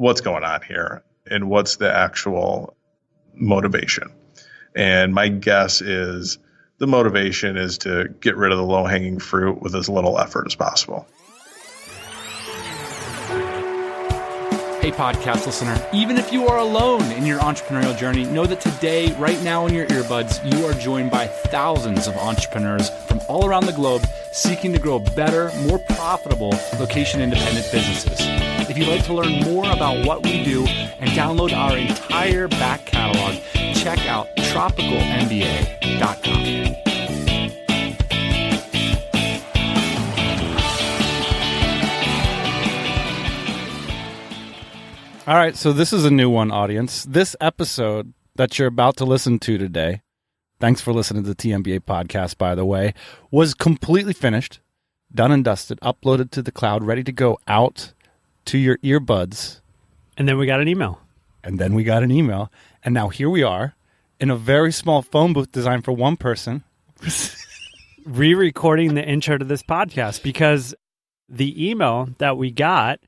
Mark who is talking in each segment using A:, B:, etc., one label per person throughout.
A: what's going on here and what's the actual motivation. And my guess is the motivation is to get rid of the low-hanging fruit with as little effort as possible.
B: Hey, podcast listener, even if you are alone in your entrepreneurial journey, know that today, right now in your earbuds, you are joined by thousands of entrepreneurs from all around the globe seeking to grow better, more profitable location-independent businesses. If you'd like to learn more about what we do and download our entire back catalog, check out tropicalmba.com.
C: All right, so this is a new one, audience. This episode that you're about to listen to today, thanks for listening to the TMBA podcast, by the way, was completely finished, done and dusted, uploaded to the cloud, ready to go out to your earbuds.
D: And then we got an email.
C: And now here we are in a very small phone booth designed for one person.
D: Re-recording the intro to this podcast because the email that we got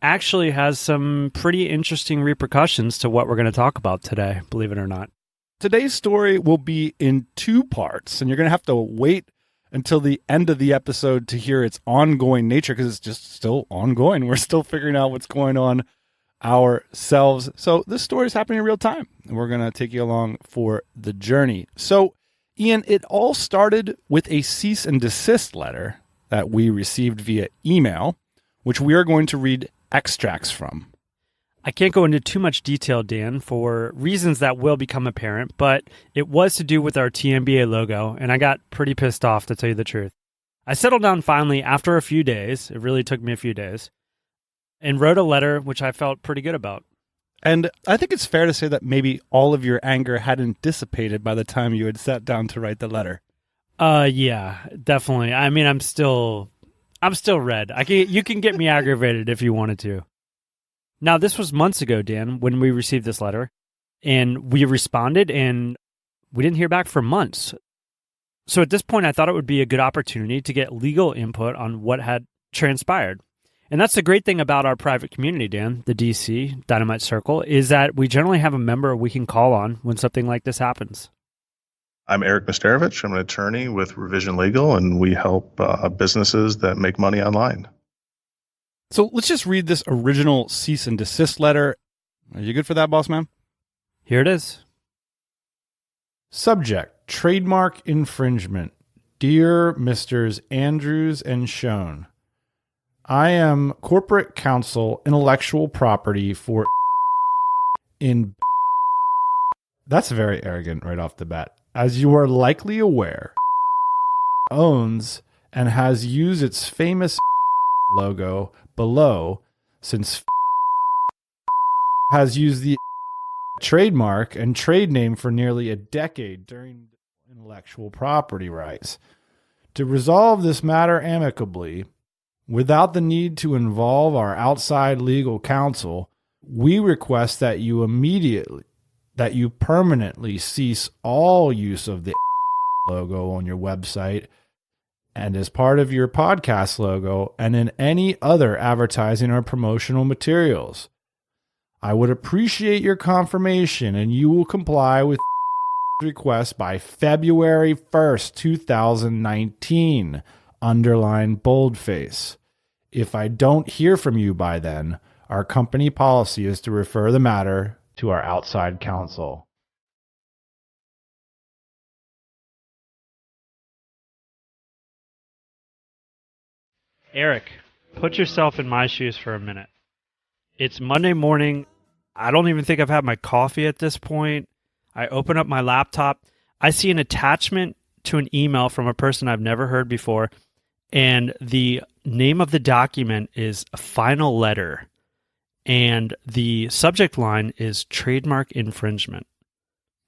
D: actually has some pretty interesting repercussions to what we're going to talk about today, believe it or not.
C: Today's story will be in two parts, and you're going to have to wait until the end of the episode to hear its ongoing nature because it's just still ongoing. We're still figuring out what's going on ourselves. So this story is happening in real time, and we're going to take you along for the journey. So, Ian, it all started with a cease and desist letter that we received via email, which we are going to read extracts from.
D: I can't go into too much detail, Dan, for reasons that will become apparent, but it was to do with our TMBA logo, and I got pretty pissed off, to tell you the truth. I settled down finally after a few days, it really took me a few days, and wrote a letter which I felt pretty good about.
C: And I think it's fair to say that maybe all of your anger hadn't dissipated by the time you had sat down to write the letter.
D: Yeah, definitely. I mean, I'm still red. You can get me aggravated if you wanted to. Now, this was months ago, Dan, when we received this letter, and we responded, and we didn't hear back for months. So at this point, I thought it would be a good opportunity to get legal input on what had transpired. And that's the great thing about our private community, Dan, the DC Dynamite Circle, is that we generally have a member we can call on when something like this happens.
A: I'm Eric Misterovich. I'm an attorney with Revision Legal, and we help businesses that make money online.
C: So let's just read this original cease and desist letter. Are you good for that, boss man?
D: Here it is.
C: Subject, trademark infringement. Dear Misters Andrews and Schoen, I am corporate counsel, intellectual property for in... That's very arrogant right off the bat. As you are likely aware, owns and has used its famous logo below since has used the trademark and trade name for nearly a decade during intellectual property rights. To resolve this matter amicably, without the need to involve our outside legal counsel, we request that you permanently cease all use of the logo on your website and as part of your podcast logo and in any other advertising or promotional materials. I would appreciate your confirmation and you will comply with request by February 1st, 2019, underline boldface. If I don't hear from you by then, our company policy is to refer the matter to our outside counsel.
D: Eric, put yourself in my shoes for a minute. It's Monday morning. I don't even think I've had my coffee at this point. I open up my laptop. I see an attachment to an email from a person I've never heard before, and the name of the document is a final letter. And the subject line is trademark infringement.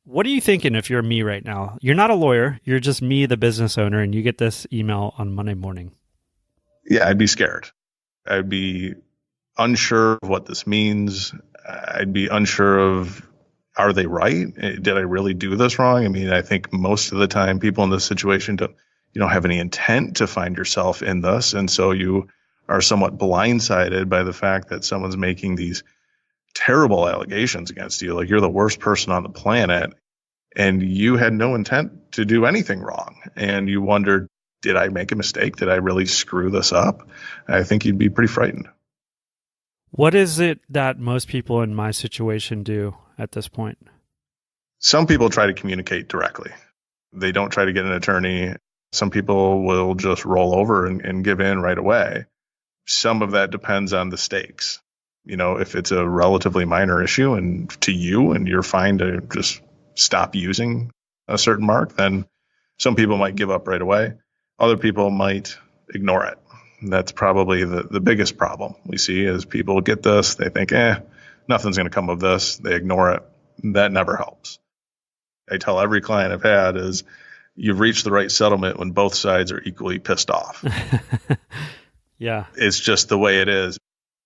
D: What are you thinking if you're me right now? You're not a lawyer. You're just me, the business owner, and you get this email on Monday morning.
A: Yeah, I'd be scared. I'd be unsure of what this means. I'd be unsure of, are they right? Did I really do this wrong? I mean, I think most of the time people in this situation don't have any intent to find yourself in this. And so you are somewhat blindsided by the fact that someone's making these terrible allegations against you, like you're the worst person on the planet, and you had no intent to do anything wrong. And you wondered, did I make a mistake? Did I really screw this up? I think you'd be pretty frightened.
D: What is it that most people in my situation do at this point?
A: Some people try to communicate directly. They don't try to get an attorney. Some people will just roll over and give in right away. Some of that depends on the stakes. If it's a relatively minor issue and to you and you're fine to just stop using a certain mark, then some people might give up right away. Other people might ignore it. That's probably the biggest problem we see is people get this, they think, nothing's going to come of this. They ignore it. That never helps. I tell every client I've had is you've reached the right settlement when both sides are equally pissed off.
D: Yeah.
A: It's just the way it is.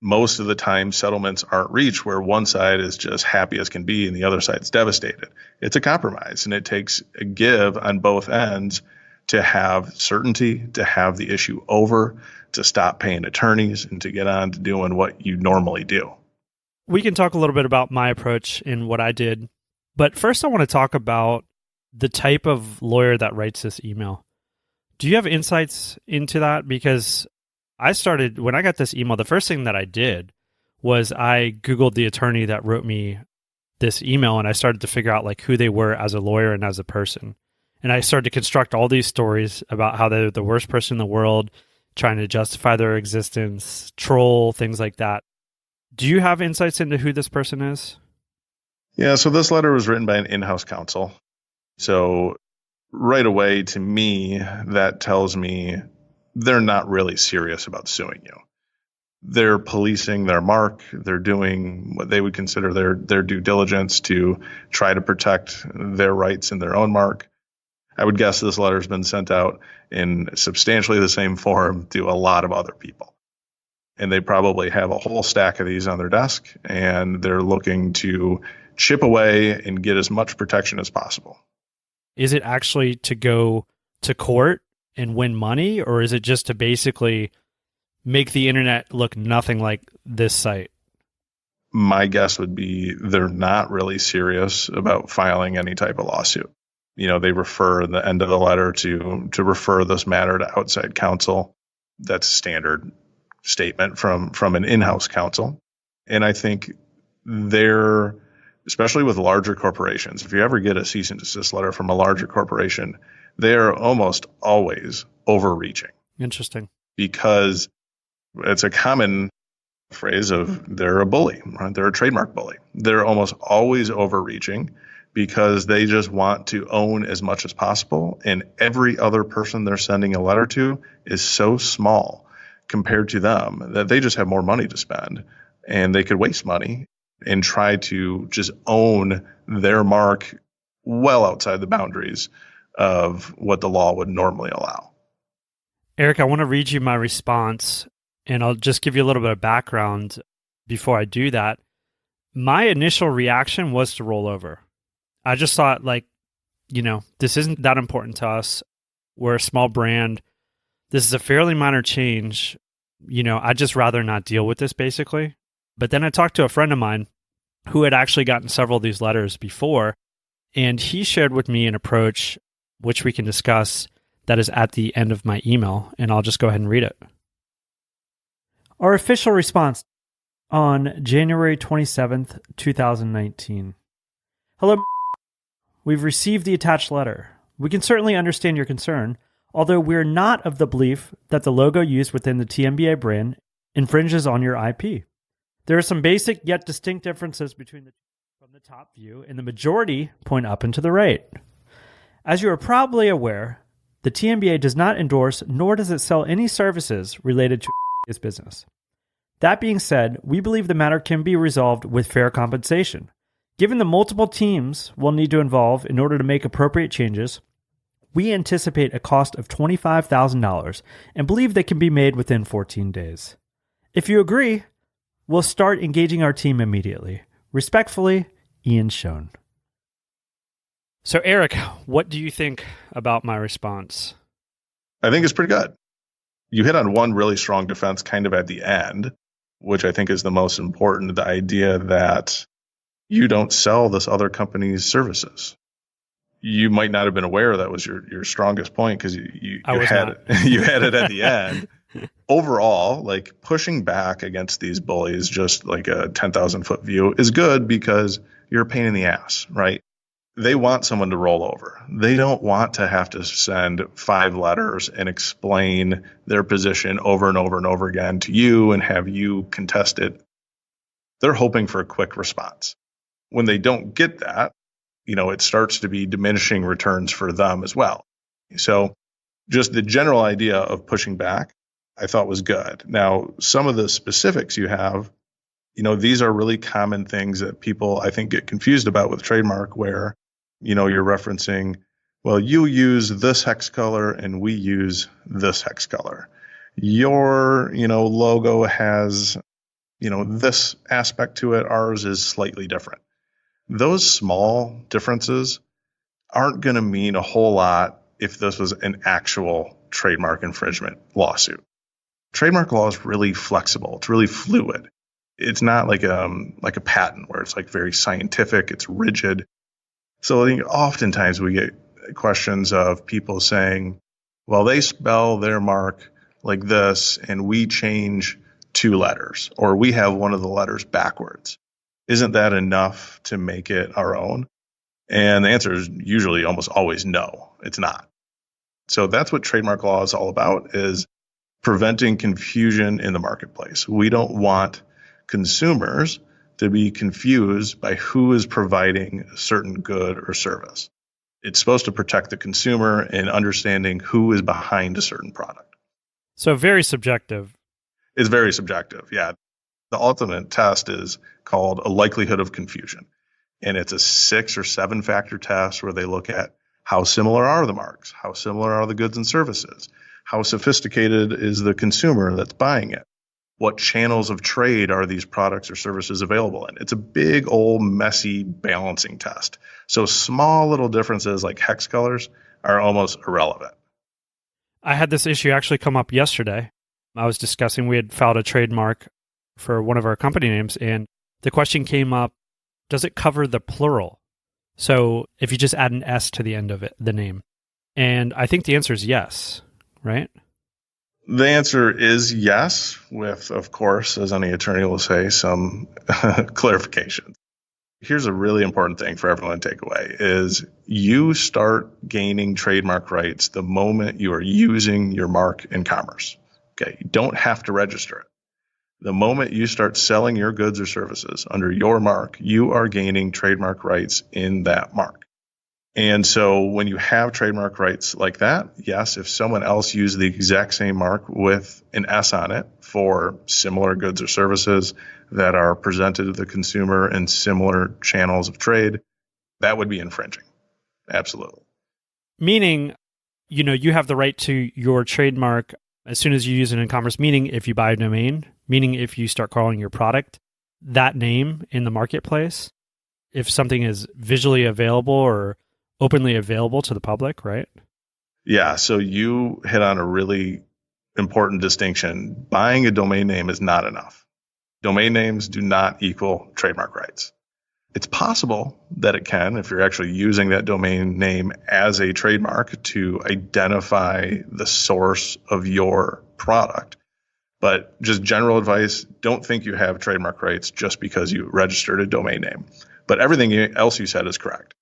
A: Most of the time, settlements aren't reached where one side is just happy as can be and the other side's devastated. It's a compromise, and it takes a give on both ends to have certainty, to have the issue over, to stop paying attorneys, and to get on to doing what you normally do.
D: We can talk a little bit about my approach and what I did. But first, I want to talk about the type of lawyer that writes this email. Do you have insights into that? Because when I got this email, the first thing that I did was I Googled the attorney that wrote me this email, and I started to figure out who they were as a lawyer and as a person. And I started to construct all these stories about how they're the worst person in the world, trying to justify their existence, troll, things like that. Do you have insights into who this person is?
A: Yeah, so this letter was written by an in-house counsel. So right away, to me, that tells me they're not really serious about suing you. They're policing their mark. They're doing what they would consider their due diligence to try to protect their rights in their own mark. I would guess this letter's been sent out in substantially the same form to a lot of other people. And they probably have a whole stack of these on their desk, and they're looking to chip away and get as much protection as possible.
D: Is it actually to go to court and win money, or is it just to basically make the internet look nothing like this site?
A: My guess would be they're not really serious about filing any type of lawsuit. They refer in the end of the letter to refer this matter to outside counsel. That's a standard statement from an in-house counsel. And I think they're, especially with larger corporations, if you ever get a cease and desist letter from a larger corporation, they're almost always overreaching.
D: Interesting.
A: Because it's a common phrase of they're a bully, right? They're a trademark bully. They're almost always overreaching because they just want to own as much as possible. And every other person they're sending a letter to is so small compared to them that they just have more money to spend, and they could waste money and try to just own their mark well outside the boundaries of what the law would normally allow.
D: Eric, I want to read you my response, and I'll just give you a little bit of background before I do that. My initial reaction was to roll over. I just thought, this isn't that important to us. We're a small brand. This is a fairly minor change. I'd just rather not deal with this, basically. But then I talked to a friend of mine who had actually gotten several of these letters before, and he shared with me an approach, which we can discuss, that is at the end of my email, and I'll just go ahead and read it. Our official response on January 27th, 2019. Hello, we've received the attached letter. We can certainly understand your concern, although we're not of the belief that the logo used within the TMBA brand infringes on your IP. There are some basic yet distinct differences between the two from the top view, and the majority point up and to the right. As you are probably aware, the TMBA does not endorse nor does it sell any services related to its business. That being said, we believe the matter can be resolved with fair compensation. Given the multiple teams we'll need to involve in order to make appropriate changes, we anticipate a cost of $25,000 and believe they can be made within 14 days. If you agree, we'll start engaging our team immediately. Respectfully, Ian Schoen. So, Eric, what do you think about my response?
A: I think it's pretty good. You hit on one really strong defense kind of at the end, which I think is the most important, the idea that you don't sell this other company's services. You might not have been aware that was your strongest point because you had it, you had it at the end. Overall, like pushing back against these bullies, just like a 10,000 foot view, is good because you're a pain in the ass, right? They want someone to roll over. They don't want to have to send 5 letters and explain their position over and over and over again to you and have you contest it. They're hoping for a quick response. When they don't get that, it starts to be diminishing returns for them as well. So just the general idea of pushing back, I thought was good. Now, some of the specifics you have, these are really common things that people, I think, get confused about with trademark where, you're referencing, well, you use this hex color and we use this hex color. Your, logo has, this aspect to it. Ours is slightly different. Those small differences aren't going to mean a whole lot if this was an actual trademark infringement lawsuit. Trademark law is really flexible. It's really fluid. It's not like a patent where it's like very scientific. It's rigid. So I think oftentimes we get questions of people saying, well, they spell their mark like this and we change 2 letters or we have one of the letters backwards. Isn't that enough to make it our own? And the answer is usually almost always no, it's not. So that's what trademark law is all about, is preventing confusion in the marketplace. We don't want consumers to be confused by who is providing a certain good or service. It's supposed to protect the consumer in understanding who is behind a certain product.
D: So very subjective.
A: It's very subjective, yeah. The ultimate test is called a likelihood of confusion. And it's a 6 or 7 factor test where they look at how similar are the marks, how similar are the goods and services, how sophisticated is the consumer that's buying it, what channels of trade are these products or services available in. It's a big old messy balancing test. So small little differences like hex colors are almost irrelevant.
D: I had this issue actually come up yesterday. I was discussing, we had filed a trademark for one of our company names, and the question came up, does it cover the plural? So if you just add an S to the end of it, the name. And I think the answer is yes, right?
A: The answer is yes, with, of course, as any attorney will say, some clarification. Here's a really important thing for everyone to take away is you start gaining trademark rights the moment you are using your mark in commerce. Okay, you don't have to register it. The moment you start selling your goods or services under your mark, you are gaining trademark rights in that mark. And so when you have trademark rights like that, yes, if someone else used the exact same mark with an S on it for similar goods or services that are presented to the consumer in similar channels of trade, that would be infringing. Absolutely.
D: Meaning, you have the right to your trademark as soon as you use it in commerce, meaning if you buy a domain, meaning if you start calling your product that name in the marketplace, if something is visually available or openly available to the public, right?
A: Yeah, so you hit on a really important distinction. Buying a domain name is not enough. Domain names do not equal trademark rights. It's possible that it can if you're actually using that domain name as a trademark to identify the source of your product. But just general advice, don't think you have trademark rights just because you registered a domain name. But everything else you said is correct.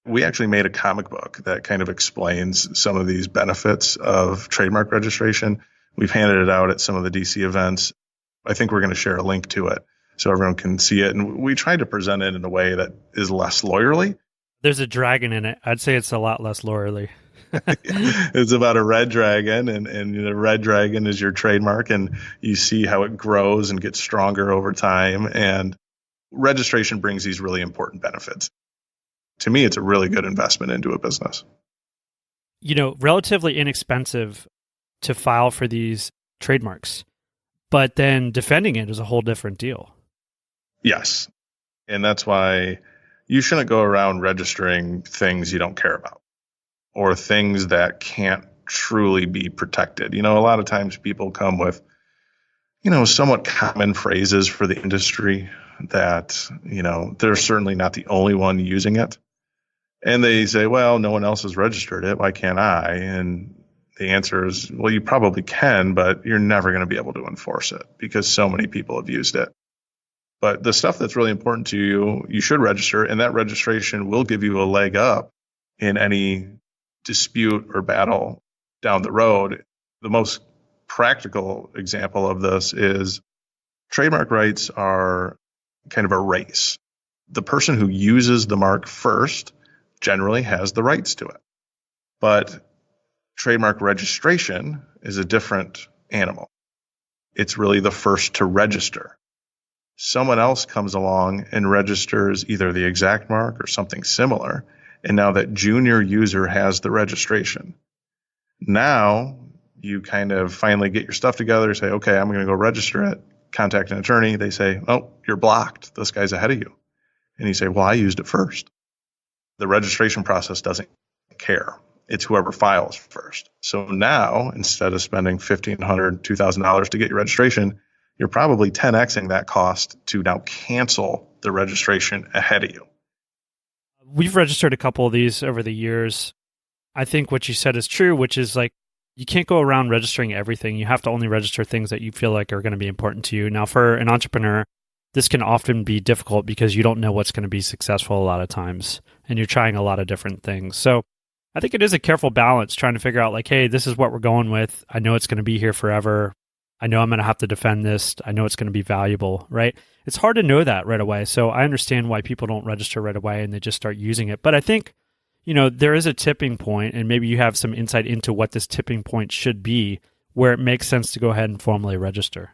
A: We actually made a comic book that kind of explains some of these benefits of trademark registration. We've handed it out at some of the DC events. I think we're going to share a link to it so everyone can see it. And we tried to present it in a way that is less lawyerly.
D: There's a dragon in it. I'd say it's a lot less lawyerly.
A: It's about a red dragon, and the red dragon is your trademark, and you see how it grows and gets stronger over time. And registration brings these really important benefits. To me, it's a really good investment into a business.
D: Relatively inexpensive to file for these trademarks, but then defending it is a whole different deal.
A: Yes. And that's why you shouldn't go around registering things you don't care about or things that can't truly be protected. A lot of times people come with somewhat common phrases for the industry that, they're certainly not the only one using it. And they say, well, no one else has registered it. Why can't I? And the answer is, well, you probably can, but you're never going to be able to enforce it because so many people have used it. But the stuff that's really important to you, you should register, and that registration will give you a leg up in any dispute or battle down the road. The most practical example of this is trademark rights are kind of a race. The person who uses the mark first generally has the rights to it. But trademark registration is a different animal. It's really the first to register. Someone else comes along and registers either the exact mark or something similar, and now that junior user has the registration. Now you kind of finally get your stuff together, say, okay, I'm going to go register it, contact an attorney. They say, oh, you're blocked. This guy's ahead of you. And you say, well, I used it first. The registration process doesn't care. It's whoever files first. So now, instead of spending $1,500, $2,000 to get your registration, you're probably 10xing that cost to now cancel the registration ahead of you.
D: We've registered a couple of these over the years. I think what you said is true, which is like, you can't go around registering everything. You have to only register things that you feel like are going to be important to you. Now, for an entrepreneur, this can often be difficult because you don't know what's going to be successful a lot of times, and you're trying a lot of different things. So I think it is a careful balance trying to figure out like, hey, this is what we're going with. I know it's going to be here forever. I know I'm going to have to defend this. I know it's going to be valuable, right? It's hard to know that right away. So I understand why people don't register right away and they just start using it. But I think, there is a tipping point, and maybe you have some insight into what this tipping point should be where it makes sense to go ahead and formally register.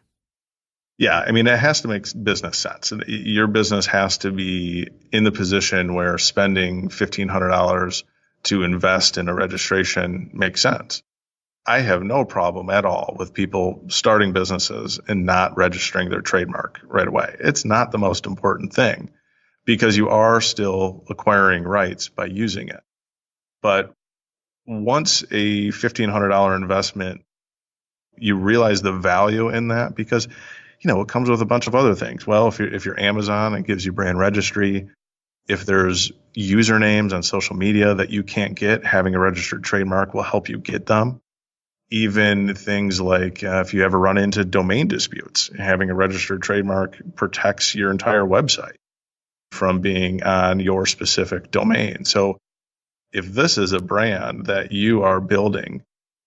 A: Yeah, I mean, it has to make business sense. Your business has to be in the position where spending $1,500 to invest in a registration makes sense. I have no problem at all with people starting businesses and not registering their trademark right away. It's not the most important thing because you are still acquiring rights by using it. But once a $1,500 investment, you realize the value in that because, it comes with a bunch of other things. Well, if you're Amazon, it gives you brand registry. If there's usernames on social media that you can't get, having a registered trademark will help you get them. Even things like if you ever run into domain disputes, having a registered trademark protects your entire website from being on your specific domain. So if this is a brand that you are building,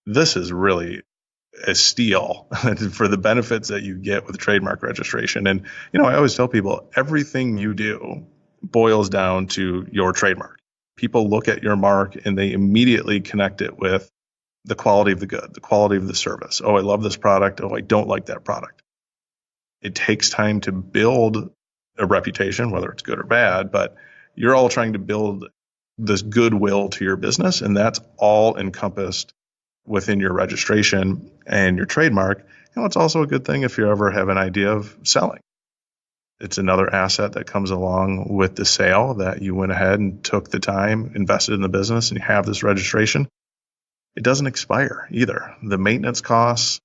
A: this is really a steal for the benefits that you get with trademark registration. And, I always tell people everything you do boils down to your trademark. People look at your mark and they immediately connect it with the quality of the good, the quality of the service. Oh, I love this product. Oh, I don't like that product. It takes time to build a reputation, whether it's good or bad, but you're all trying to build this goodwill to your business, and that's all encompassed within your registration and your trademark. It's also a good thing if you ever have an idea of selling. It's another asset that comes along with the sale that you went ahead and took the time, invested in the business, and you have this registration. It doesn't expire either. The maintenance costs,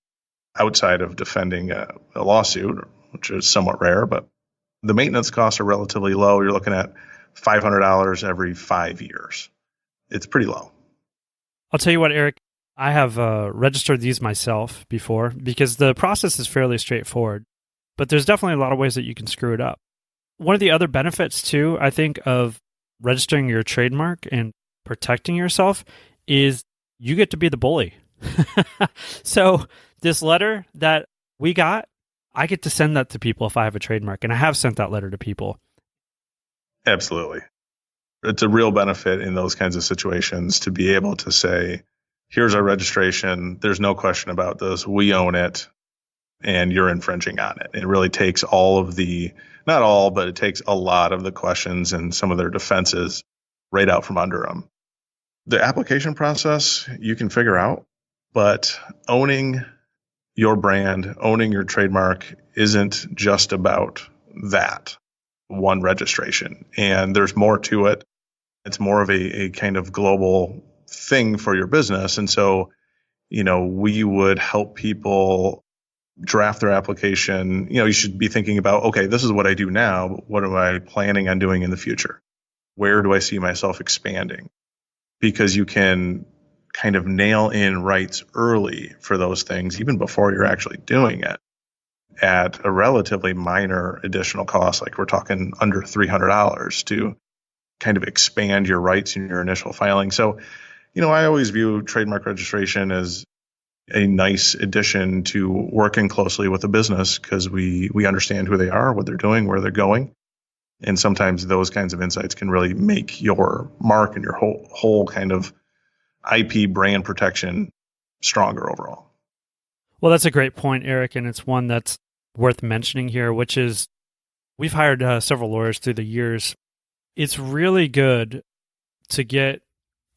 A: outside of defending a lawsuit, which is somewhat rare, but the maintenance costs are relatively low. You're looking at $500 every 5 years. It's pretty low.
D: I'll tell you what, Eric, I have registered these myself before because the process is fairly straightforward, but there's definitely a lot of ways that you can screw it up. One of the other benefits, too, I think, of registering your trademark and protecting yourself is you get to be the bully. So this letter that we got, I get to send that to people if I have a trademark, and I have sent that letter to people.
A: Absolutely. It's a real benefit in those kinds of situations to be able to say, here's our registration. There's no question about this. We own it, and you're infringing on it. It really takes all of the, not all, but it takes a lot of the questions and some of their defenses right out from under them. The application process you can figure out, but owning your brand, owning your trademark isn't just about that one registration. And there's more to it. It's more of a kind of global thing for your business. And so, we would help people draft their application, you should be thinking about, okay, this is what I do now, but what am I planning on doing in the future? Where do I see myself expanding? Because you can kind of nail in rights early for those things, even before you're actually doing it, at a relatively minor additional cost. Like we're talking under $300 to kind of expand your rights in your initial filing. So, I always view trademark registration as a nice addition to working closely with a business, because we understand who they are, what they're doing, where they're going. And sometimes those kinds of insights can really make your mark and your whole kind of IP brand protection stronger overall.
D: Well, that's a great point, Eric, and it's one that's worth mentioning here, which is we've hired several lawyers through the years. It's really good to get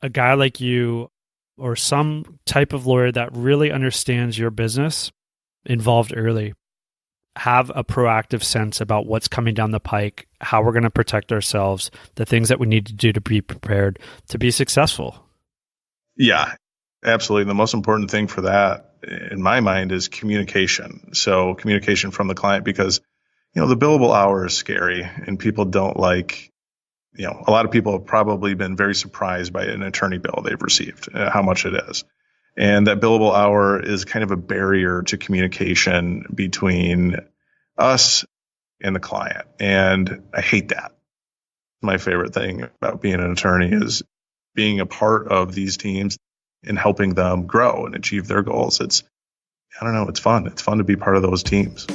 D: a guy like you or some type of lawyer that really understands your business involved early. Have a proactive sense about what's coming down the pike, how we're going to protect ourselves, the things that we need to do to be prepared to be successful.
A: Yeah, absolutely. The most important thing for that, in my mind, is communication. So communication from the client, because, the billable hour is scary and people don't like, a lot of people have probably been very surprised by an attorney bill they've received, how much it is. And that billable hour is kind of a barrier to communication between us and the client. And I hate that. My favorite thing about being an attorney is being a part of these teams and helping them grow and achieve their goals. It's fun. It's fun to be part of those teams.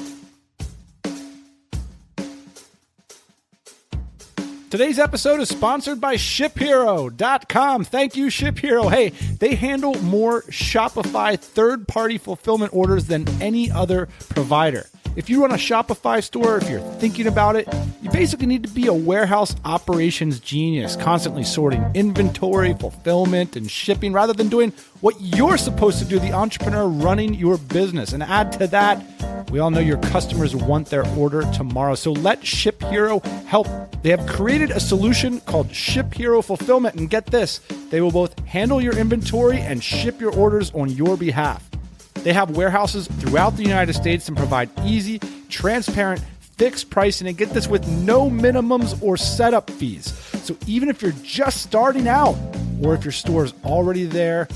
C: Today's episode is sponsored by ShipHero.com. Thank you, ShipHero. Hey, they handle more Shopify third-party fulfillment orders than any other provider. If you run a Shopify store, if you're thinking about it, you basically need to be a warehouse operations genius, constantly sorting inventory, fulfillment, and shipping, rather than doing what you're supposed to do, the entrepreneur running your business. And add to that, we all know your customers want their order tomorrow. So let ShipHero help. They have created a solution called ShipHero Fulfillment. And get this, they will both handle your inventory and ship your orders on your behalf. They have warehouses throughout the United States and provide easy, transparent, fixed pricing, and get this, with no minimums or setup fees. So even if you're just starting out or if your store is already there,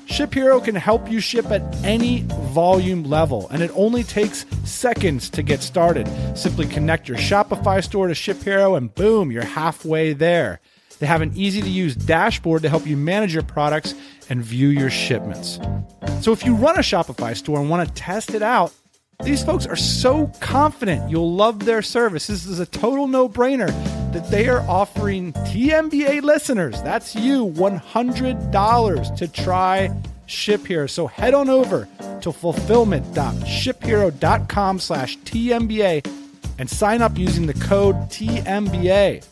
C: ShipHero can help you ship at any volume level, and it only takes seconds to get started. Simply connect your Shopify store to ShipHero and boom, you're halfway there. They have an easy-to-use dashboard to help you manage your products and view your shipments. So if you run a Shopify store and want to test it out, these folks are so confident you'll love their service. This is a total no-brainer that they are offering TMBA listeners, that's you, $100 to try ShipHero. So head on over to fulfillment.shiphero.com/TMBA and sign up using the code TMBA.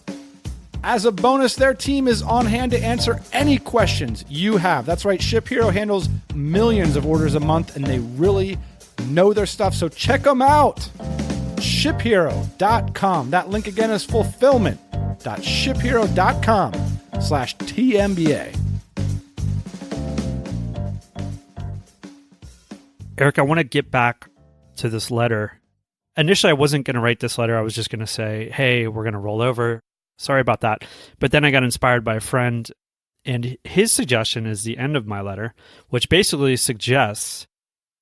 C: As a bonus, their team is on hand to answer any questions you have. That's right, ShipHero handles millions of orders a month, and they really know their stuff. So check them out. ShipHero.com. That link again is fulfillment.shiphero.com/TMBA.
D: Eric, I want to get back to this letter. Initially, I wasn't going to write this letter. I was just going to say, hey, we're going to roll over. Sorry about that. But then I got inspired by a friend, and his suggestion is the end of my letter, which basically suggests,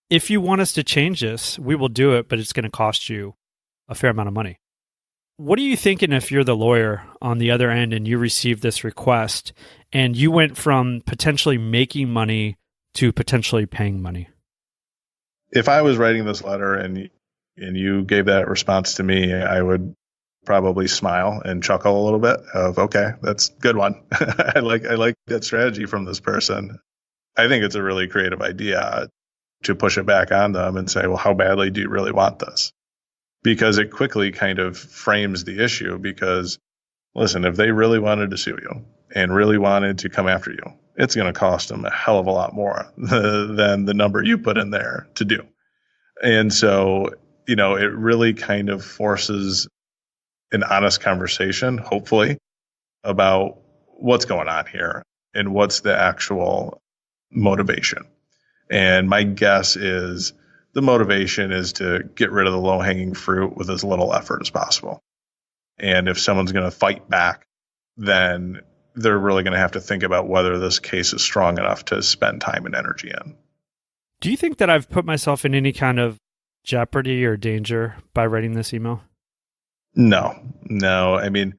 D: if you want us to change this, we will do it, but it's going to cost you a fair amount of money. What are you thinking if you're the lawyer on the other end and you receive this request and you went from potentially making money to potentially paying money?
A: If I was writing this letter and you gave that response to me, I would probably smile and chuckle a little bit of, okay, that's a good one. I like that strategy from this person. I think it's a really creative idea to push it back on them and say, well, how badly do you really want this? Because it quickly kind of frames the issue, because listen, if they really wanted to sue you and really wanted to come after you, it's going to cost them a hell of a lot more than the number you put in there to do. And so, it really kind of forces an honest conversation, hopefully, about what's going on here and what's the actual motivation. And my guess is the motivation is to get rid of the low-hanging fruit with as little effort as possible. And if someone's going to fight back, then they're really going to have to think about whether this case is strong enough to spend time and energy in.
D: Do you think that I've put myself in any kind of jeopardy or danger by writing this email?
A: No. I mean,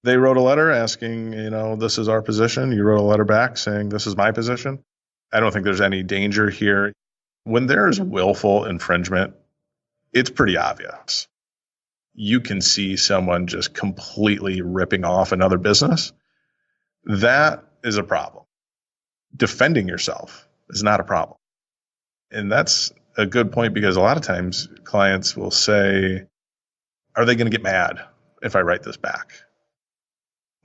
A: they wrote a letter asking, this is our position. You wrote a letter back saying, this is my position. I don't think there's any danger here. When there's willful infringement, it's pretty obvious. You can see someone just completely ripping off another business. That is a problem. Defending yourself is not a problem. And that's a good point, because a lot of times clients will say, are they going to get mad if I write this back?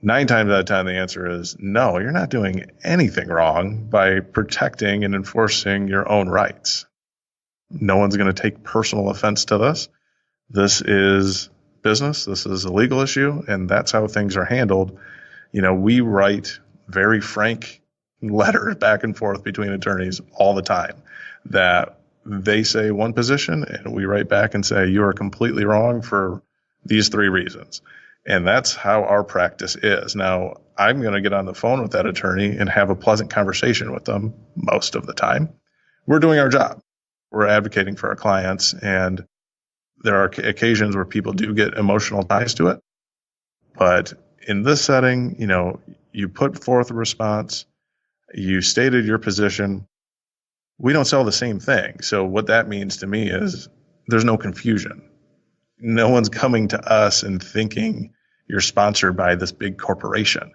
A: 9 times out of 10, the answer is no, you're not doing anything wrong by protecting and enforcing your own rights. No one's going to take personal offense to this. This is business. This is a legal issue, and that's how things are handled. We write very frank letters back and forth between attorneys all the time that they say one position, and we write back and say, you are completely wrong for these 3 reasons. And that's how our practice is. Now, I'm going to get on the phone with that attorney and have a pleasant conversation with them most of the time. We're doing our job. We're advocating for our clients, and there are occasions where people do get emotional ties to it. But in this setting, you put forth a response, you stated your position. We don't sell the same thing. So what that means to me is there's no confusion. No one's coming to us and thinking you're sponsored by this big corporation.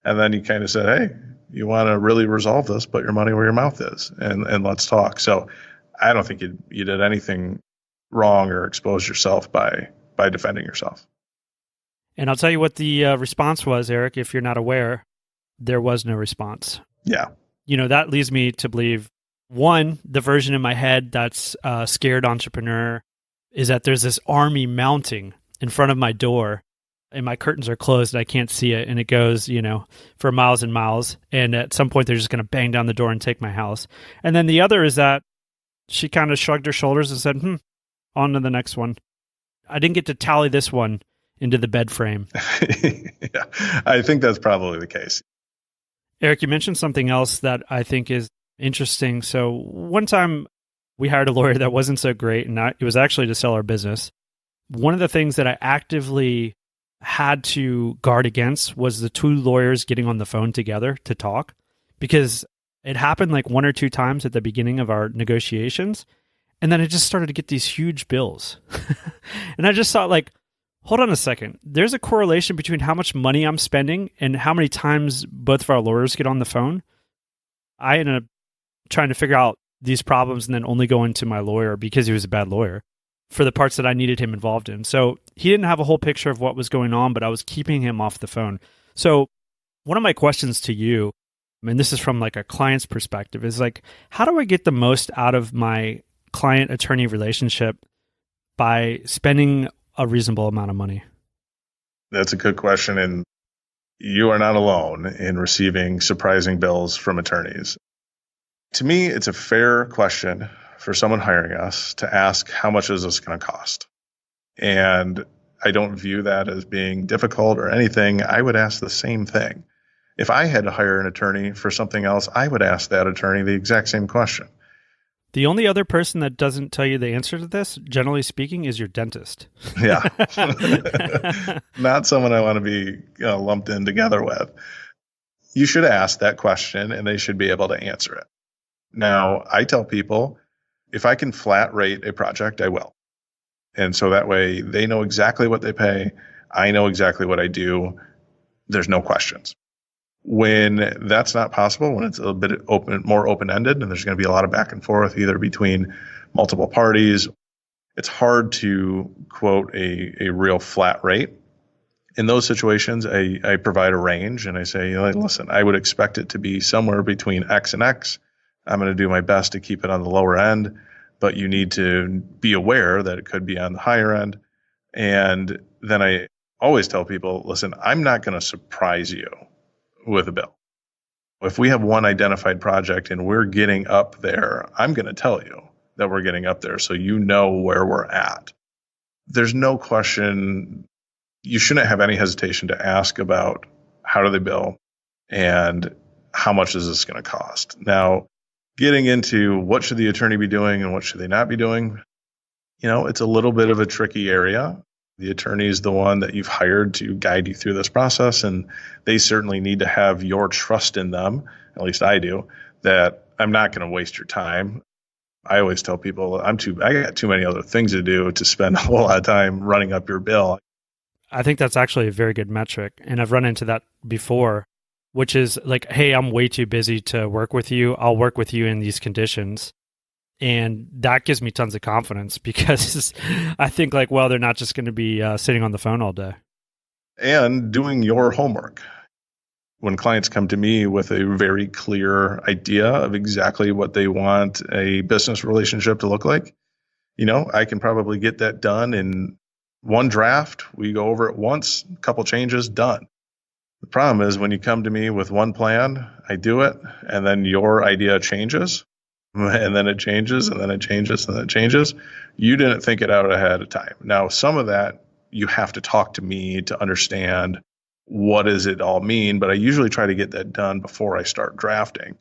A: And then you kind of said, hey, you want to really resolve this, put your money where your mouth is, and let's talk. So I don't think you did anything wrong or exposed yourself by defending yourself.
D: And I'll tell you what the response was, Eric. If you're not aware, there was no response.
A: Yeah.
D: That leads me to believe, one, the version in my head that's a scared entrepreneur is that there's this army mounting in front of my door, and my curtains are closed and I can't see it. And it goes, for miles and miles. And at some point, they're just going to bang down the door and take my house. And then the other is that she kind of shrugged her shoulders and said, on to the next one. I didn't get to tally this one into the bed frame.
A: Yeah, I think that's probably the case.
D: Eric, you mentioned something else that I think is interesting. So one time we hired a lawyer that wasn't so great, and it was actually to sell our business. One of the things that I actively had to guard against was the 2 lawyers getting on the phone together to talk, because it happened like 1 or 2 times at the beginning of our negotiations. And then I just started to get these huge bills. And I just thought, hold on a second. There's a correlation between how much money I'm spending and how many times both of our lawyers get on the phone. I ended up trying to figure out these problems and then only going to my lawyer, because he was a bad lawyer, for the parts that I needed him involved in. So he didn't have a whole picture of what was going on, but I was keeping him off the phone. So one of my questions to you, and this is from a client's perspective, is how do I get the most out of my client-attorney relationship by spending a reasonable amount of money?
A: That's a good question, and you are not alone in receiving surprising bills from attorneys. To me, it's a fair question for someone hiring us to ask, how much is this going to cost? And I don't view that as being difficult or anything. I would ask the same thing. If I had to hire an attorney for something else, I would ask that attorney the exact same question.
D: The only other person that doesn't tell you the answer to this, generally speaking, is your dentist.
A: Yeah. Not someone I want to be lumped in together with. You should ask that question, and they should be able to answer it. Now, I tell people, if I can flat rate a project, I will. And so that way they know exactly what they pay. I know exactly what I do. There's no questions. When that's not possible, when it's a bit more open-ended, and there's going to be a lot of back and forth either between multiple parties, it's hard to quote a real flat rate. In those situations, I provide a range, and I say, listen, I would expect it to be somewhere between X and X. I'm going to do my best to keep it on the lower end, but you need to be aware that it could be on the higher end. And then I always tell people, listen, I'm not going to surprise you with a bill. If we have one identified project and we're getting up there, I'm going to tell you. that we're getting up there. So you know where we're at. There's no question. You shouldn't have any hesitation to ask about how do they bill and how much is this going to cost. Now, getting into what should the attorney be doing and what should they not be doing, it's a little bit of a tricky area. The attorney is the one that you've hired to guide you through this process, and they certainly need to have your trust in them, at least I do, that I'm not going to waste your time. I always tell people I got too many other things to do to spend a whole lot of time running up your bill.
D: I think that's actually a very good metric, and I've run into that before, which is like, hey, I'm way too busy to work with you. I'll work with you in these conditions. And that gives me tons of confidence because I think like, well, they're not just going to be sitting on the phone all day.
A: And doing your homework. When clients come to me with a very clear idea of exactly what they want a business relationship to look like, I can probably get that done in one draft. We go over it once, a couple changes, done. The problem is when you come to me with one plan, I do it, and then your idea changes. And then it changes, and then it changes, and then it changes. You didn't think it out ahead of time. Now, some of that, you have to talk to me to understand what does it all mean, but I usually try to get that done before I start drafting.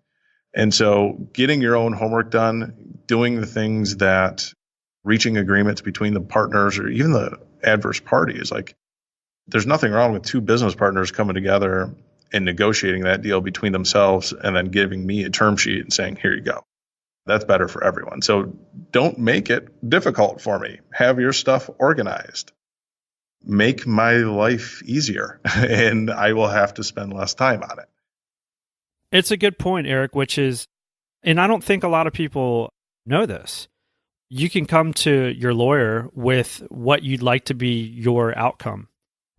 A: And so getting your own homework done, doing the things that reaching agreements between the partners or even the adverse parties, like there's nothing wrong with two business partners coming together and negotiating that deal between themselves and then giving me a term sheet and saying, here you go. That's better for everyone. So don't make it difficult for me. Have your stuff organized. Make my life easier, and I will have to spend less time on it.
D: It's a good point, Eric, which is, and I don't think a lot of people know this. You can come to your lawyer with what you'd like to be your outcome.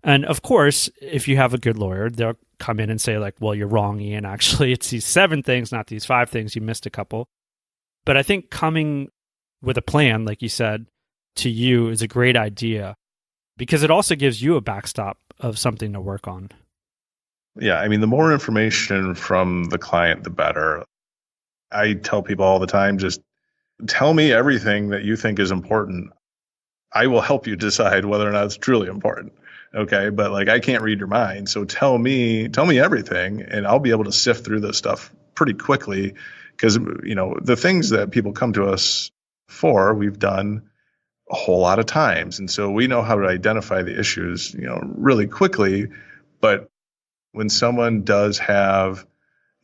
D: And of course, if you have a good lawyer, they'll come in and say like, well, you're wrong, Ian. Actually, it's these 7 things, not these 5 things. You missed a couple. But I think coming with a plan, like you said, to you is a great idea because it also gives you a backstop of something to work on.
A: Yeah, I mean, the more information from the client, the better. I tell people all the time, just tell me everything that you think is important. I will help you decide whether or not it's truly important. Okay, but like I can't read your mind, so tell me everything, and I'll be able to sift through this stuff pretty quickly. Because, the things that people come to us for, we've done a whole lot of times. And so we know how to identify the issues, really quickly. But when someone does have,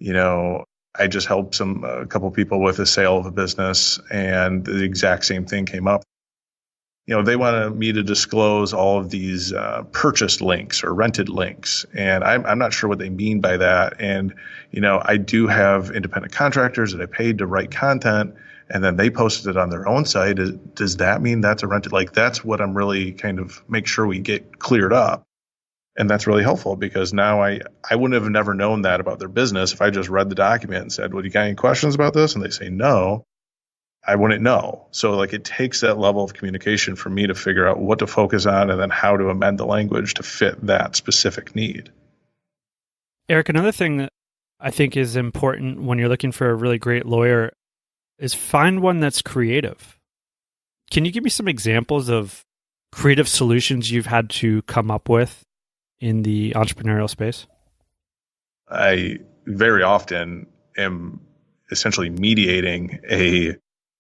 A: I just helped a couple people with a sale of a business and the exact same thing came up. They wanted me to disclose all of these purchased links or rented links. And I'm not sure what they mean by that. And, I do have independent contractors that I paid to write content and then they posted it on their own site. Does that mean that's a rented? Like, that's what I'm really kind of make sure we get cleared up. And that's really helpful because now I wouldn't have never known that about their business if I just read the document and said, well, you got any questions about this? And they say, no. I wouldn't know. So like it takes that level of communication for me to figure out what to focus on and then how to amend the language to fit that specific need.
D: Eric, another thing that I think is important when you're looking for a really great lawyer is find one that's creative. Can you give me some examples of creative solutions you've had to come up with in the entrepreneurial space?
A: I very often am essentially mediating a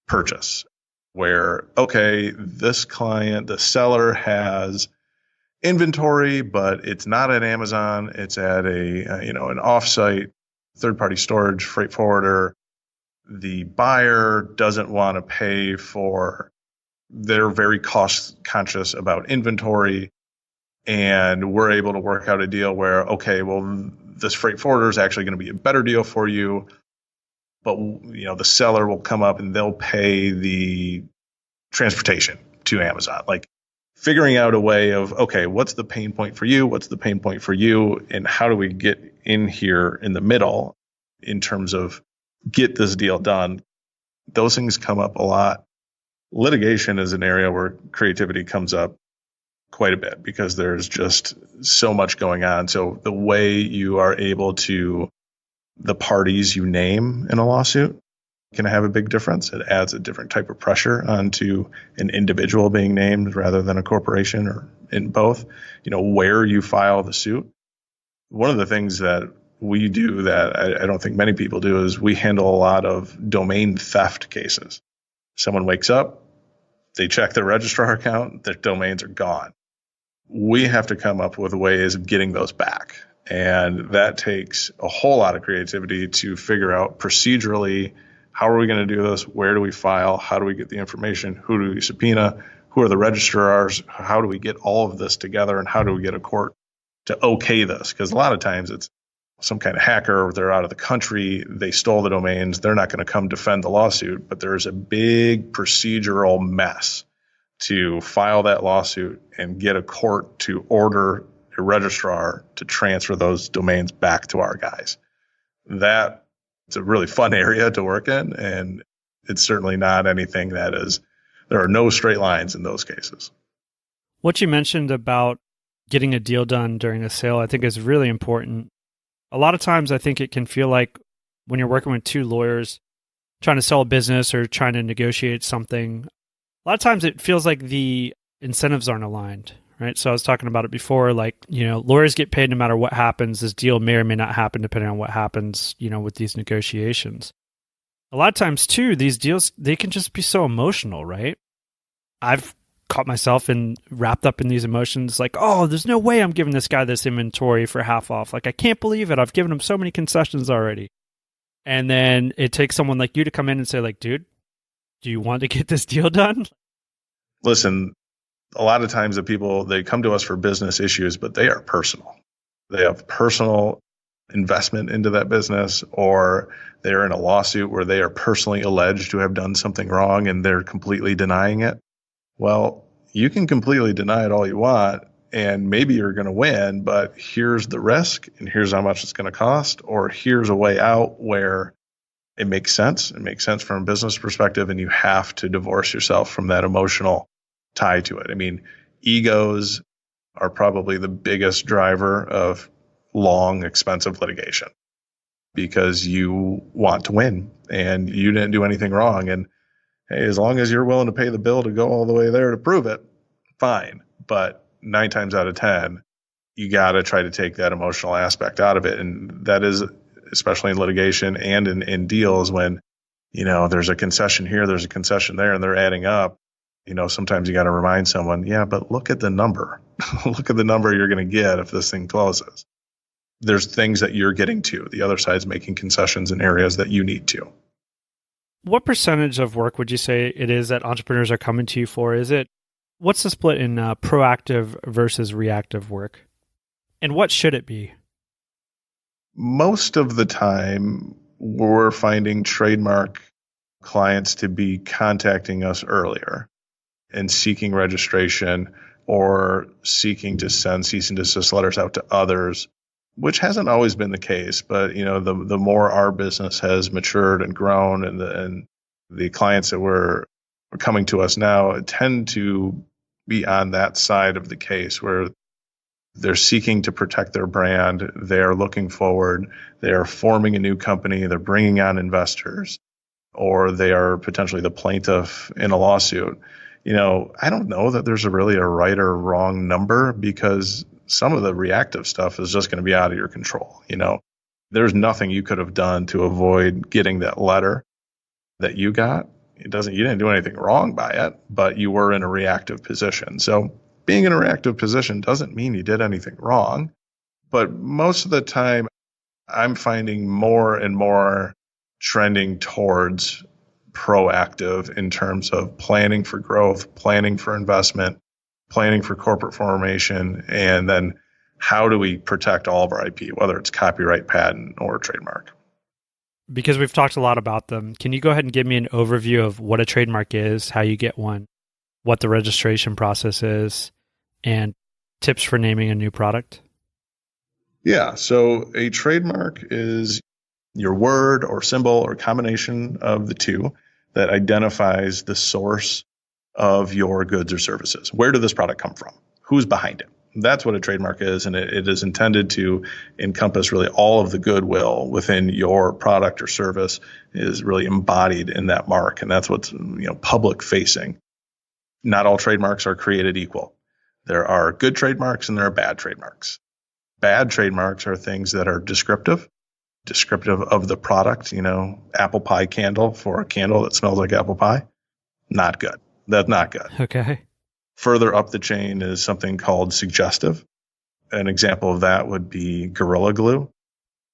A: purchase where, okay, this client, the seller has inventory, but it's not at Amazon. It's at an offsite third-party storage freight forwarder. The buyer doesn't want to pay for, they're very cost conscious about inventory. And we're able to work out a deal where, okay, well, this freight forwarder is actually going to be a better deal for you. But, the seller will come up and they'll pay the transportation to Amazon. Like figuring out a way of, okay, what's the pain point for you? What's the pain point for you? And how do we get in here in the middle in terms of get this deal done? Those things come up a lot. Litigation is an area where creativity comes up quite a bit because there's just so much going on. So the way you are able to, the parties you name in a lawsuit, can have a big difference. It adds a different type of pressure onto an individual being named rather than a corporation, or in both. Where you file the suit. One of the things that we do that I don't think many people do is we handle a lot of domain theft cases. Someone wakes up, they check their registrar account, their domains are gone. We have to come up with ways of getting those back. And that takes a whole lot of creativity to figure out procedurally, how are we going to do this? Where do we file? How do we get the information? Who do we subpoena? Who are the registrars? How do we get all of this together? And how do we get a court to okay this? Because a lot of times it's some kind of hacker, they're out of the country, they stole the domains, they're not going to come defend the lawsuit, but there's a big procedural mess to file that lawsuit and get a court to order a registrar to transfer those domains back to our guys. That it's a really fun area to work in, and it's certainly not anything there are no straight lines in those cases.
D: What you mentioned about getting a deal done during a sale, I think is really important. A lot of times I think it can feel like when you're working with two lawyers trying to sell a business or trying to negotiate something, a lot of times it feels like the incentives aren't aligned, right? So I was talking about it before, lawyers get paid no matter what happens. This deal may or may not happen depending on what happens, with these negotiations. A lot of times too, these deals, they can just be so emotional, right? I've caught myself wrapped up in these emotions, like, oh, there's no way I'm giving this guy this inventory for half off. Like, I can't believe it. I've given him so many concessions already. And then it takes someone like you to come in and say, like, dude, do you want to get this deal done?
A: Listen, a lot of times the people, they come to us for business issues, but they are personal. They have personal investment into that business, or they're in a lawsuit where they are personally alleged to have done something wrong and they're completely denying it. Well, you can completely deny it all you want, and maybe you're going to win, but here's the risk, and here's how much it's going to cost, or here's a way out where it makes sense. It makes sense from a business perspective, and you have to divorce yourself from that emotional tie to it. I mean, egos are probably the biggest driver of long, expensive litigation because you want to win, and you didn't do anything wrong. And hey, as long as you're willing to pay the bill to go all the way there to prove it, fine. But 9 times out of 10, you got to try to take that emotional aspect out of it. And that is, especially in litigation and in deals, when, there's a concession here, there's a concession there, and they're adding up. Sometimes you got to remind someone, yeah, but look at the number. Look at the number you're going to get if this thing closes. There's things that you're getting to. The other side's making concessions in areas that you need to.
D: What percentage of work would you say it is that entrepreneurs are coming to you for? What's the split in proactive versus reactive work? And what should it be?
A: Most of the time, we're finding trademark clients to be contacting us earlier and seeking registration or seeking to send cease and desist letters out to others, which hasn't always been the case. But, the more our business has matured and grown, and the clients that were coming to us now tend to be on that side of the case where they're seeking to protect their brand. They're looking forward. They're forming a new company. They're bringing on investors, or they are potentially the plaintiff in a lawsuit. I don't know that there's really a right or wrong number, because some of the reactive stuff is just going to be out of your control. There's nothing you could have done to avoid getting that letter that you got. You didn't do anything wrong by it, but you were in a reactive position. So being in a reactive position doesn't mean you did anything wrong. But most of the time, I'm finding more and more trending towards proactive in terms of planning for growth, planning for investment, planning for corporate formation, and then how do we protect all of our IP, whether it's copyright, patent, or trademark.
D: Because we've talked a lot about them, can you go ahead and give me an overview of what a trademark is, how you get one, what the registration process is, and tips for naming a new product?
A: Yeah, so a trademark is your word or symbol or combination of the two that identifies the source of your goods or services. Where did this product come from? Who's behind it? That's what a trademark is, and it is intended to encompass really all of the goodwill within your product or service is really embodied in that mark, and that's what's public facing. Not all trademarks are created equal. There are good trademarks and there are bad trademarks. Bad trademarks are things that are descriptive of the product. Apple pie candle for a candle that smells like apple pie. Not good. That's not good.
D: Okay.
A: Further up the chain is something called suggestive. An example of that would be Gorilla Glue.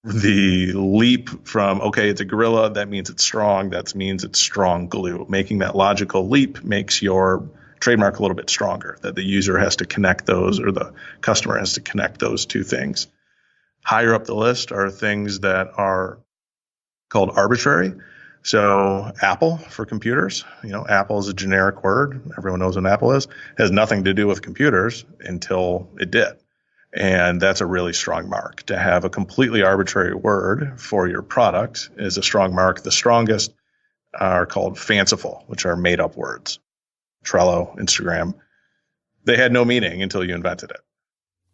A: The leap from, okay, it's a gorilla, that means it's strong, that means it's strong glue. Making that logical leap makes your trademark a little bit stronger, that the user has to connect those or the customer has to connect those two things. Higher up the list are things that are called arbitrary. So Apple for computers, Apple is a generic word. Everyone knows what Apple is. It has nothing to do with computers until it did. And that's a really strong mark. To have a completely arbitrary word for your product is a strong mark. The strongest are called fanciful, which are made up words. Trello, Instagram. They had no meaning until you invented it.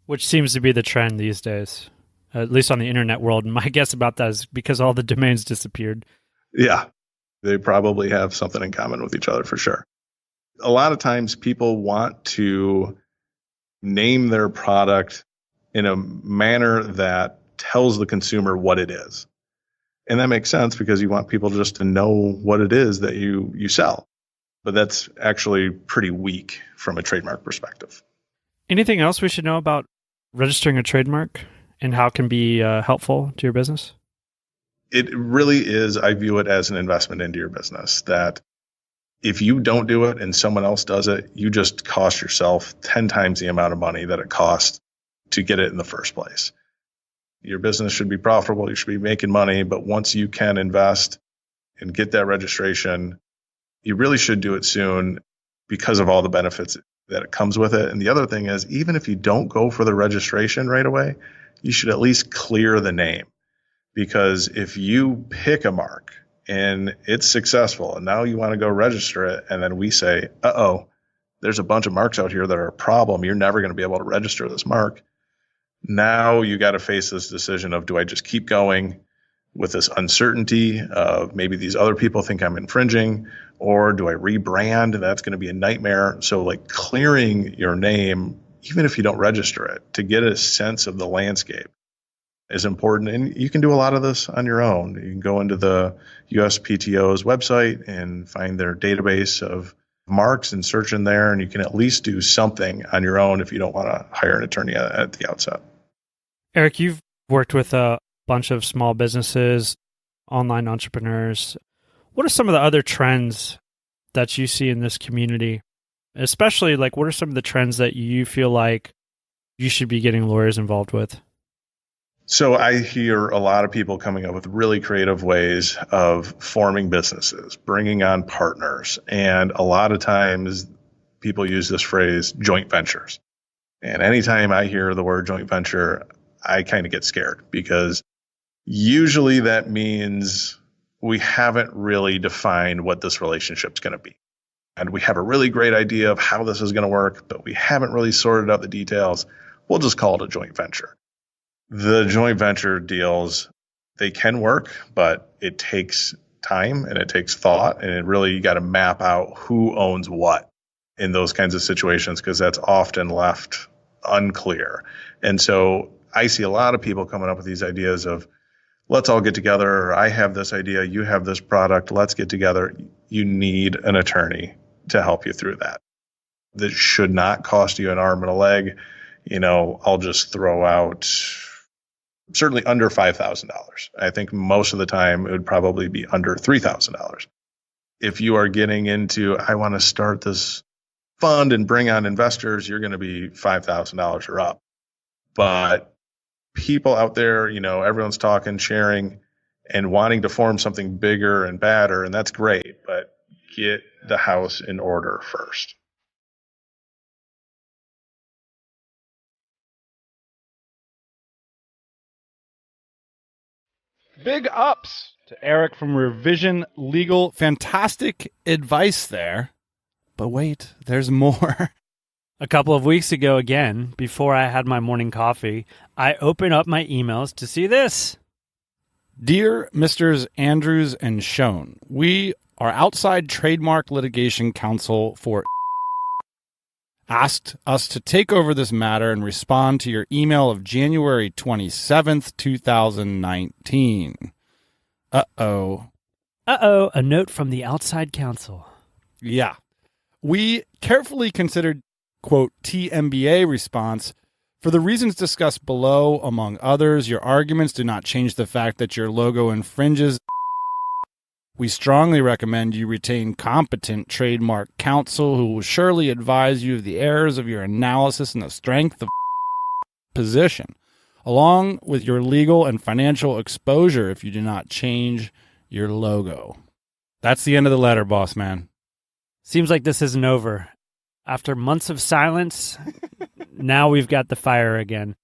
D: Which seems to be the trend these days, at least on the internet world. And my guess about that is because all the domains disappeared.
A: Yeah, they probably have something in common with each other for sure. A lot of times people want to name their product in a manner that tells the consumer what it is. And that makes sense because you want people just to know what it is that you sell. But that's actually pretty weak from a trademark perspective.
D: Anything else we should know about registering a trademark and how it can be helpful to your business?
A: It really is, I view it as an investment into your business, that if you don't do it and someone else does it, you just cost yourself 10 times the amount of money that it costs to get it in the first place. Your business should be profitable, you should be making money, but once you can invest and get that registration, you really should do it soon because of all the benefits that it comes with it. And the other thing is, even if you don't go for the registration right away, you should at least clear the name. Because if you pick a mark and it's successful and now you want to go register it, and then we say, there's a bunch of marks out here that are a problem, you're never going to be able to register this mark. Now you got to face this decision of, do I just keep going with this uncertainty of maybe these other people think I'm infringing, or do I rebrand? That's going to be a nightmare. So clearing your name, even if you don't register it, to get a sense of the landscape is important. And you can do a lot of this on your own. You can go into the USPTO's website and find their database of marks and search in there, and you can at least do something on your own if you don't want to hire an attorney at the outset.
D: Eric, you've worked with a bunch of small businesses, online entrepreneurs. What are some of the other trends that you see in this community? Especially, what are some of the trends that you feel like you should be getting lawyers involved with?
A: So I hear a lot of people coming up with really creative ways of forming businesses, bringing on partners. And a lot of times people use this phrase, joint ventures. And anytime I hear the word joint venture, I kind of get scared, because usually that means we haven't really defined what this relationship's going to be. And we have a really great idea of how this is going to work, but we haven't really sorted out the details. We'll just call it a joint venture. The joint venture deals, they can work, but it takes time and it takes thought, and it really, you got to map out who owns what in those kinds of situations, because that's often left unclear. And so I see a lot of people coming up with these ideas of, let's all get together. I have this idea. You have this product. Let's get together. You need an attorney to help you through that. That should not cost you an arm and a leg. I'll just throw out certainly under $5,000. I think most of the time it would probably be under $3,000. If you are getting into, I want to start this fund and bring on investors, you're going to be $5,000 or up. But people out there, everyone's talking, sharing, and wanting to form something bigger and badder, and that's great, but get the house in order first.
C: Big ups to Eric from Revision Legal. Fantastic advice there. But wait, there's more.
D: A couple of weeks ago, again, before I had my morning coffee, I opened up my emails to see this.
C: Dear Misters Andrews and Schoen, we are outside trademark litigation counsel for asked us to take over this matter and respond to your email of January 27th, 2019. Uh-oh,
D: a note from the outside counsel.
C: Yeah. We carefully considered, quote, TMBA response. For the reasons discussed below, among others, your arguments do not change the fact that your logo infringes. We strongly recommend you retain competent trademark counsel who will surely advise you of the errors of your analysis and the strength of position, along with your legal and financial exposure if you do not change your logo. That's the end of the letter, boss man.
D: Seems like this isn't over. After months of silence, now we've got the fire again.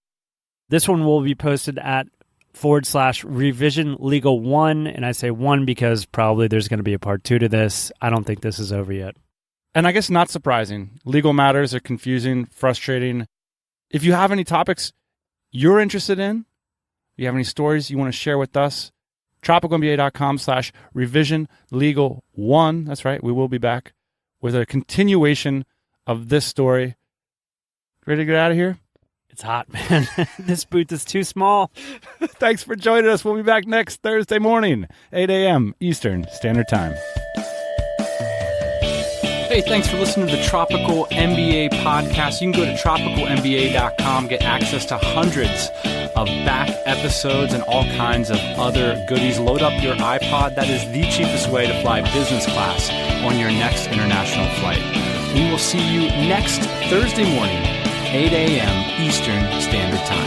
D: This one will be posted at /revision legal 1. And I say 1 because probably there's going to be a part 2 to this. I don't think this is over yet.
C: And I guess not surprising. Legal matters are confusing, frustrating. If you have any topics you're interested in, you have any stories you want to share with us, tropicalmba.com/revision legal 1. That's right. We will be back with a continuation of this story. Ready to get out of here?
D: It's hot, man. This booth is too small.
C: Thanks for joining us. We'll be back next Thursday morning, 8 a.m. Eastern Standard Time.
B: Hey, thanks for listening to the Tropical MBA Podcast. You can go to tropicalmba.com, get access to hundreds of back episodes and all kinds of other goodies. Load up your iPod. That is the cheapest way to fly business class on your next international flight. We will see you next Thursday morning, 8 a.m. Eastern Standard Time.